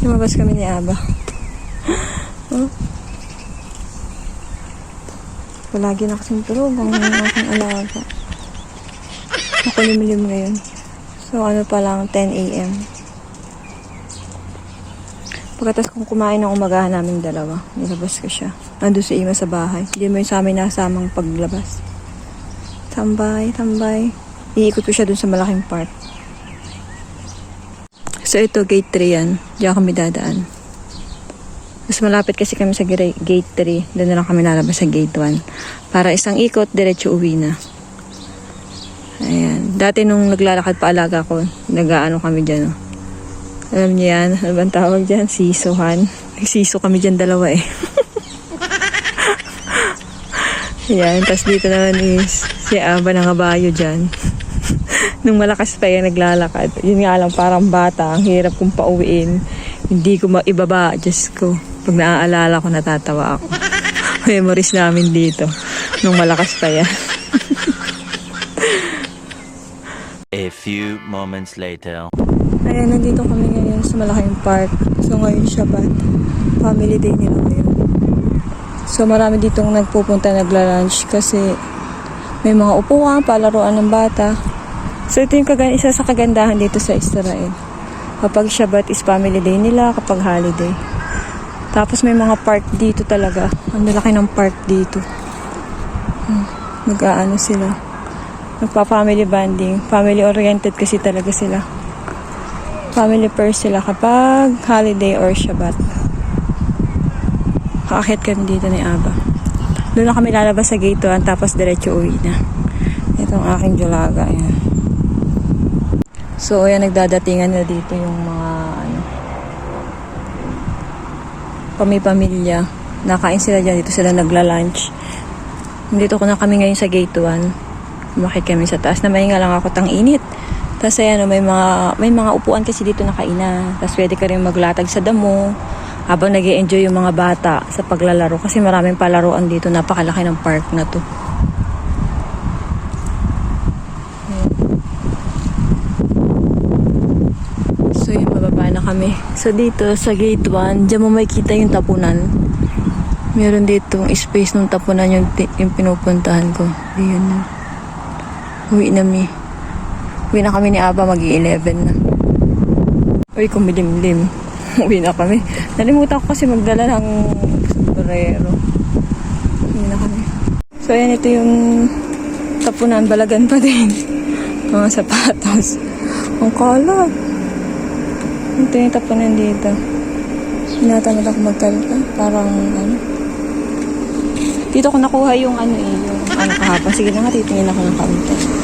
Lumabas kami ni Aba. Oh. Palagi na kasing tulog ang aking alaga. Nakulimlim ngayon. So, ano pa lang, 10 a.m. Pagkatas kong kumain ng umagahan namin dalawa, nilabas ko siya. Nandun si Ima sa bahay. Hindi mo yung sa amin nasamang paglabas. Tambay, tambay. Iikot ko siya dun sa malaking park. So, ito, gate 3 yan. Diyan kami dadaan. Mas malapit kasi kami sa gate 3. Doon na lang kami lalabas sa gate 1. Para isang ikot, diretso uwi na. Ayan. Dati nung naglalakad pa alaga ko, nag-aano kami dyan. Oh. Alam niyo yan? Ano bang tawag dyan? Sisuhan. Nagsiso kami dyan dalawa eh. Ayan. Tapos dito naman is si Aba na ngabayo dyan. Nung malakas pa yan naglalakad. Yun nga lang parang bata. Ang hirap kong pauwiin. Hindi ko maibaba. Diyos ko. Pag naaalala ko natatawa ako. Memories namin dito. Nung malakas pa yan. A few moments later. Ayan, nandito kami ngayon sa malaking park. So ngayon Shabbat. Family day nila ngayon. So marami ditong nagpupunta nagla-lunch kasi may mga upuan, palaruan ng bata. So ito yung isa sa kagandahan dito sa Israel. Kapag Shabbat is family day nila, kapag holiday. Tapos may mga park dito talaga. Ang laki ng park dito. Nag-aano sila. Nagpa-family bonding. Family oriented kasi talaga sila. Family first sila kapag holiday or Shabbat. Kaakit kami dito ni Aba. Doon na kami lalabas sa gate 1 tapos diretso uwi na. Itong aking dulaga. Ayan. So, ayan, nagdadatingan na dito yung mga pamilya. Nakain sila dyan. Dito sila nagla-lunch. Dito ko na kami ngayon sa gate 1. Umakit kami sa taas. Namahinga lang ako tang init. Tapos ayan, may mga upuan kasi dito na kainan. Tapos pwede ka rin maglatag sa damo habang nag-i-enjoy yung mga bata sa paglalaro. Kasi maraming palaruan dito. Napakalaki ng park na to. So yun, mababa na kami. So dito sa gate 1, dyan mo makikita yung tapunan. Meron dito space ng tapunan yung pinupuntahan ko. Ayun na. Uwi na mi. Uwi na kami ni Aba, mag-11 na. Uy, kumilimlim. Uwi na kami. Nalimutan ko kasi magdala ng sombrero. Uwi na kami. So ayan, ito yung tapunan. Balagan pa din. Mga sapatos. Ang kalat. Ito yung tapunan dito. Tinatamad ako magkalita. Parang ano. Dito ko nakuha yung yung kahapon. Sige na nga, titingin ako ng kaunti.